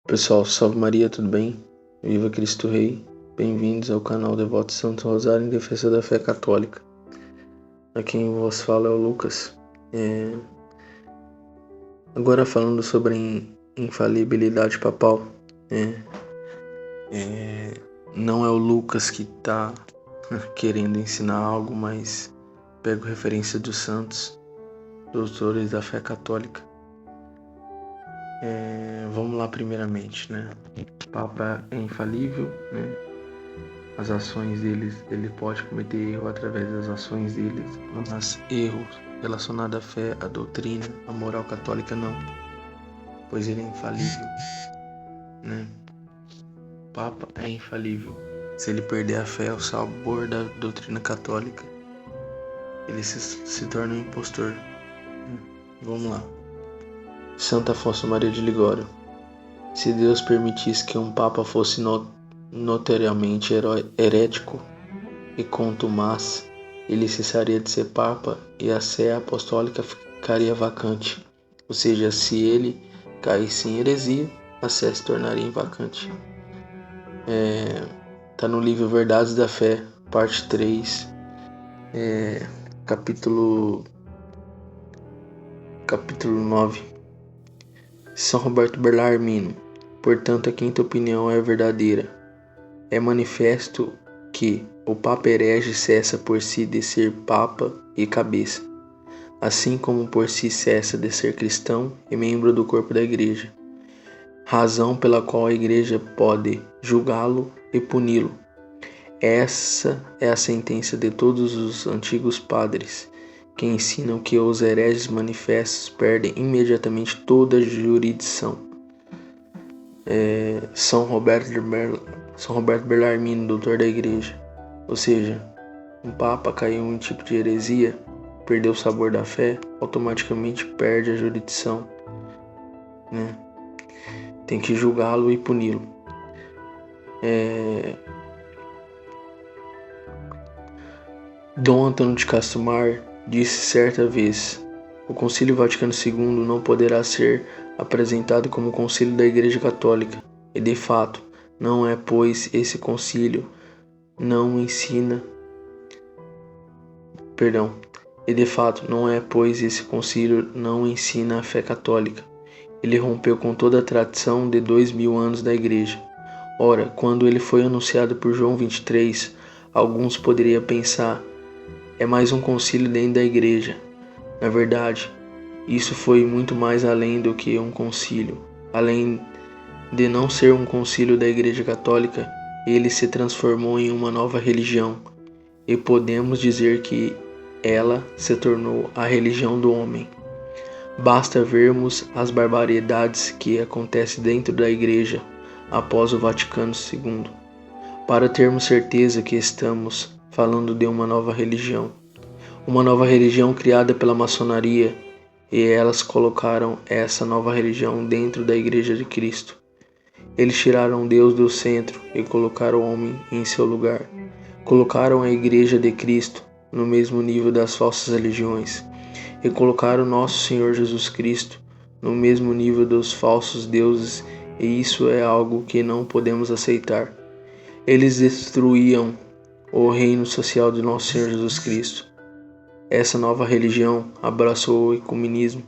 Pessoal, salve Maria, tudo bem? Viva Cristo Rei! Bem-vindos ao canal Devoto Santo Rosário em Defesa da Fé Católica. Aqui quem vos fala é o Lucas. Agora falando sobre a infalibilidade papal. Não é o Lucas que está querendo ensinar algo, mas pego referência dos santos, doutores da fé católica. Vamos lá primeiramente, O Papa é infalível, As ações deles, ele pode cometer erro através das ações deles, mas erros relacionados à fé, à doutrina, à moral católica não, pois ele é infalível, O Papa é infalível. Se ele perder a fé, o sabor da doutrina católica, ele se torna um impostor. Vamos lá. Santo Afonso Maria de Ligório. Se Deus permitisse que um Papa fosse notoriamente herético e contumace, ele cessaria de ser Papa e a sé apostólica ficaria vacante. Ou seja, se ele caísse em heresia, a sé se tornaria vacante. Está no livro Verdades da Fé, parte 3, capítulo 9. São Roberto Bellarmino. Portanto, a quinta opinião é verdadeira. É manifesto que o Papa herege cessa por si de ser Papa e cabeça, assim como por si cessa de ser cristão e membro do corpo da Igreja, razão pela qual a Igreja pode julgá-lo e puni-lo. Essa é a sentença de todos os antigos padres, que ensinam que os hereges manifestos perdem imediatamente toda a jurisdição. São Roberto Bellarmino, doutor da Igreja. Ou seja, um Papa caiu em um tipo de heresia, perdeu o sabor da fé, automaticamente perde a jurisdição. Tem que julgá-lo e puni-lo. Dom Antônio de Castomar disse certa vez: o Concílio Vaticano II não poderá ser apresentado como Concílio da Igreja Católica, e de fato não é, pois esse concílio não ensina a fé católica. Ele rompeu com toda a tradição de 2000 anos da Igreja. Ora, quando ele foi anunciado por João 23, alguns poderiam pensar: é mais um concílio dentro da Igreja. Na verdade, isso foi muito mais além do que um concílio. Além de não ser um concílio da Igreja Católica, ele se transformou em uma nova religião, e podemos dizer que ela se tornou a religião do homem. Basta vermos as barbaridades que acontecem dentro da Igreja após o Vaticano II, para termos certeza que estamos falando de uma nova religião. Uma nova religião criada pela maçonaria, e elas colocaram essa nova religião dentro da Igreja de Cristo. Eles tiraram Deus do centro e colocaram o homem em seu lugar. Colocaram a Igreja de Cristo no mesmo nível das falsas religiões e colocaram nosso Senhor Jesus Cristo no mesmo nível dos falsos deuses, e isso é algo que não podemos aceitar. Eles destruíam o reino social de nosso Senhor Jesus Cristo. Essa nova religião abraçou o ecumenismo,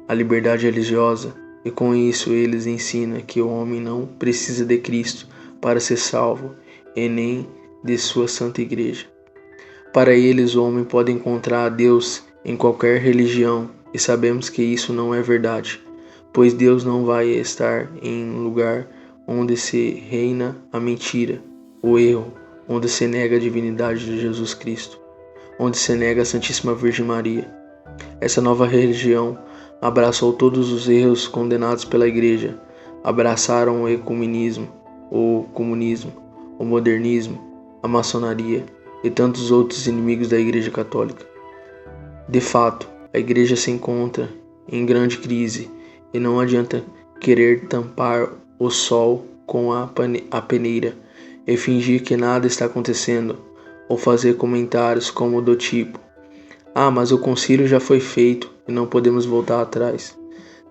a liberdade religiosa, e com isso eles ensinam que o homem não precisa de Cristo para ser salvo e nem de sua santa igreja. Para eles, o homem pode encontrar a Deus em qualquer religião, e sabemos que isso não é verdade, pois Deus não vai estar em um lugar onde se reina a mentira, o erro, onde se nega a divindade de Jesus Cristo, onde se nega a Santíssima Virgem Maria. Essa nova religião abraçou todos os erros condenados pela Igreja. Abraçaram o ecumenismo, o comunismo, o modernismo, a maçonaria e tantos outros inimigos da Igreja Católica. De fato, a Igreja se encontra em grande crise e não adianta querer tampar o sol com a peneira e fingir que nada está acontecendo, ou fazer comentários como do tipo: Mas o concílio já foi feito e não podemos voltar atrás.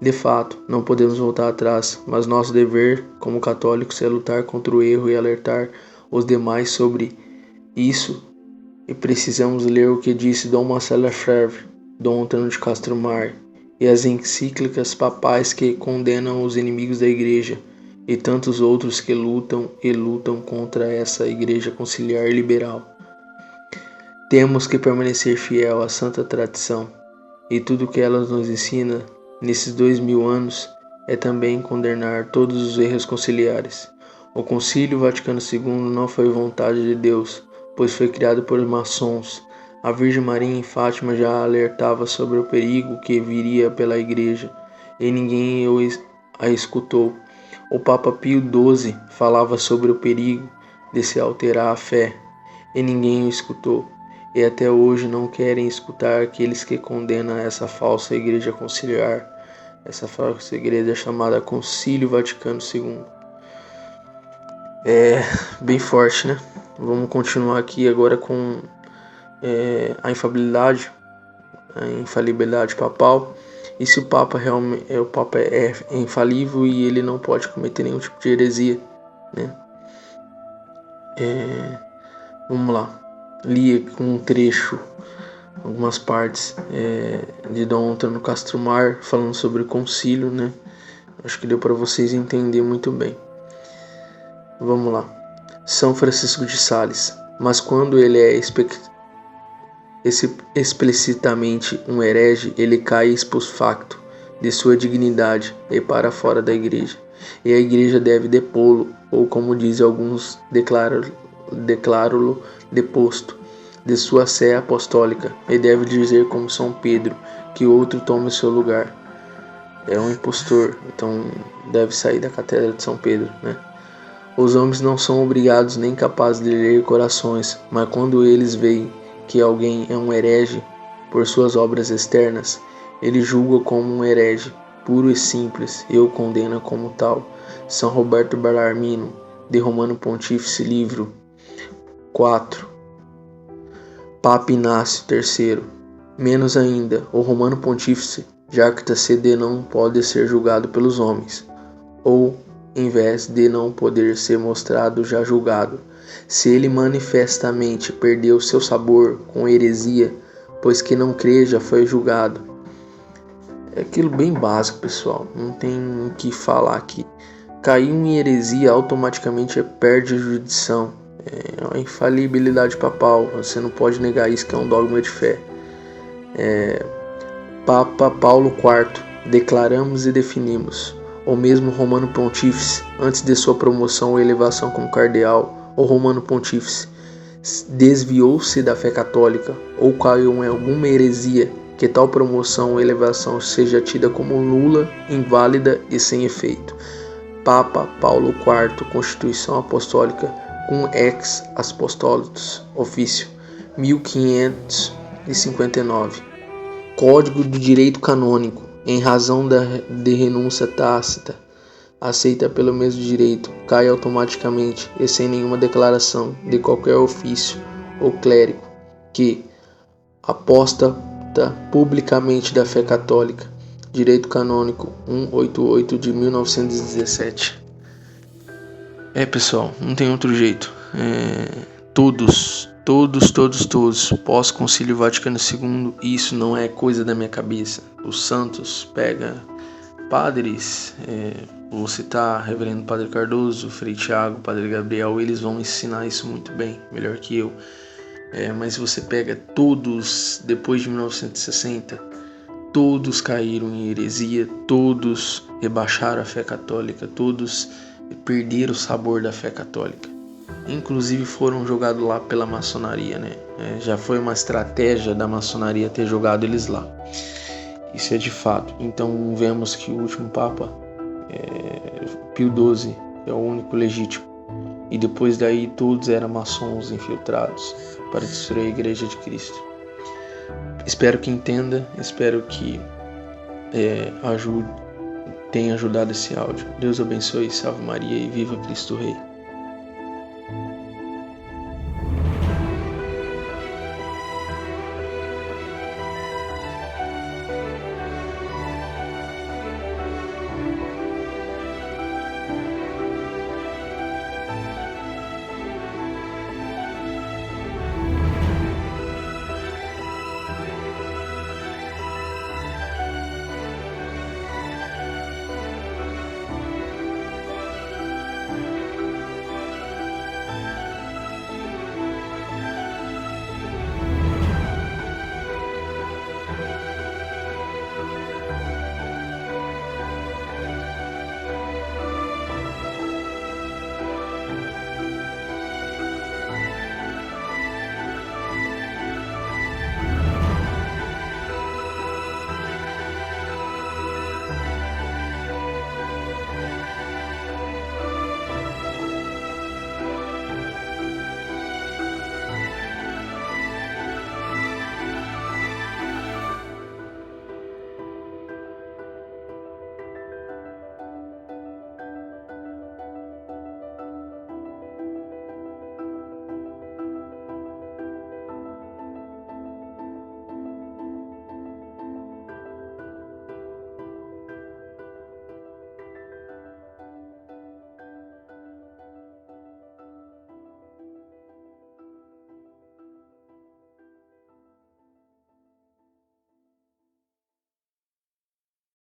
De fato, não podemos voltar atrás, mas nosso dever como católicos é lutar contra o erro e alertar os demais sobre isso. E precisamos ler o que disse Dom Marcelo Lefebvre, Dom Antônio de Castro Mar e as encíclicas papais que condenam os inimigos da Igreja e tantos outros que lutam contra essa Igreja conciliar e liberal. Temos que permanecer fiel à santa tradição e tudo que ela nos ensina nesses 2000 anos é também condenar todos os erros conciliares. O Concílio Vaticano II não foi vontade de Deus, pois foi criado por maçons. A Virgem Maria em Fátima já alertava sobre o perigo que viria pela Igreja, e ninguém a escutou. O Papa Pio XII falava sobre o perigo de se alterar a fé, e ninguém o escutou. E até hoje não querem escutar aqueles que condenam essa falsa igreja conciliar, essa falsa igreja chamada Concílio Vaticano II. É bem forte, né? Vamos continuar aqui agora com a infalibilidade papal. E se o Papa é infalível e ele não pode cometer nenhum tipo de heresia, né? Vamos lá. Li um trecho, algumas partes de Dom Antônio Castro Mar falando sobre o concílio, né? Acho que deu para vocês entenderem muito bem. Vamos lá. São Francisco de Sales. Mas quando ele é explicitamente um herege, ele cai ex-post facto de sua dignidade e para fora da igreja. E a igreja deve depô-lo, ou como dizem alguns, declaro-lo deposto de sua sé apostólica, e deve dizer como São Pedro, que outro tome o seu lugar. É um impostor, então deve sair da catedra de São Pedro, né? Os homens não são obrigados nem capazes de ler corações, mas quando eles veem que alguém é um herege por suas obras externas, eles julgam como um herege puro e simples e o condenam como tal. São Roberto Bellarmino, de Romano Pontífice, livro 4. Papa Inácio III. Menos ainda, o Romano Pontífice Jacta CD não pode ser julgado pelos homens, ou em vez de não poder ser mostrado já julgado, se ele manifestamente perdeu seu sabor com heresia, pois que não crê já foi julgado. É aquilo bem básico, pessoal, não tem o que falar aqui. Caiu em heresia automaticamente perde a jurisdição. É a infalibilidade papal, você não pode negar isso, que é um dogma de fé. Papa Paulo IV, declaramos e definimos. O mesmo Romano Pontífice, antes de sua promoção ou elevação como cardeal, o Romano Pontífice desviou-se da fé católica ou caiu em alguma heresia, que tal promoção ou elevação seja tida como nula, inválida e sem efeito. Papa Paulo IV, Constituição Apostólica cum ex apostolicis, ofício 1559. Código do Direito Canônico, em razão de renúncia tácita, aceita pelo mesmo direito, cai automaticamente e sem nenhuma declaração de qualquer ofício ou clérigo que apostata publicamente da fé católica. Direito Canônico 188 de 1917. Pessoal, não tem outro jeito. Todos, pós-Concílio Vaticano II, isso não é coisa da minha cabeça. Os santos pegam padres, vou citar Reverendo Padre Cardoso, Frei Tiago, Padre Gabriel, eles vão ensinar isso muito bem, melhor que eu. Mas você pega todos, depois de 1960, todos caíram em heresia, todos rebaixaram a fé católica, todos perderam o sabor da fé católica. Inclusive foram jogados lá pela maçonaria, né? Já foi uma estratégia da maçonaria ter jogado eles lá. Isso é de fato. Então vemos que o último Papa, Pio XII, é o único legítimo. E depois daí todos eram maçons infiltrados para destruir a Igreja de Cristo. Espero que entenda, espero que tenha ajudado esse áudio. Deus abençoe, salve Maria e viva Cristo Rei.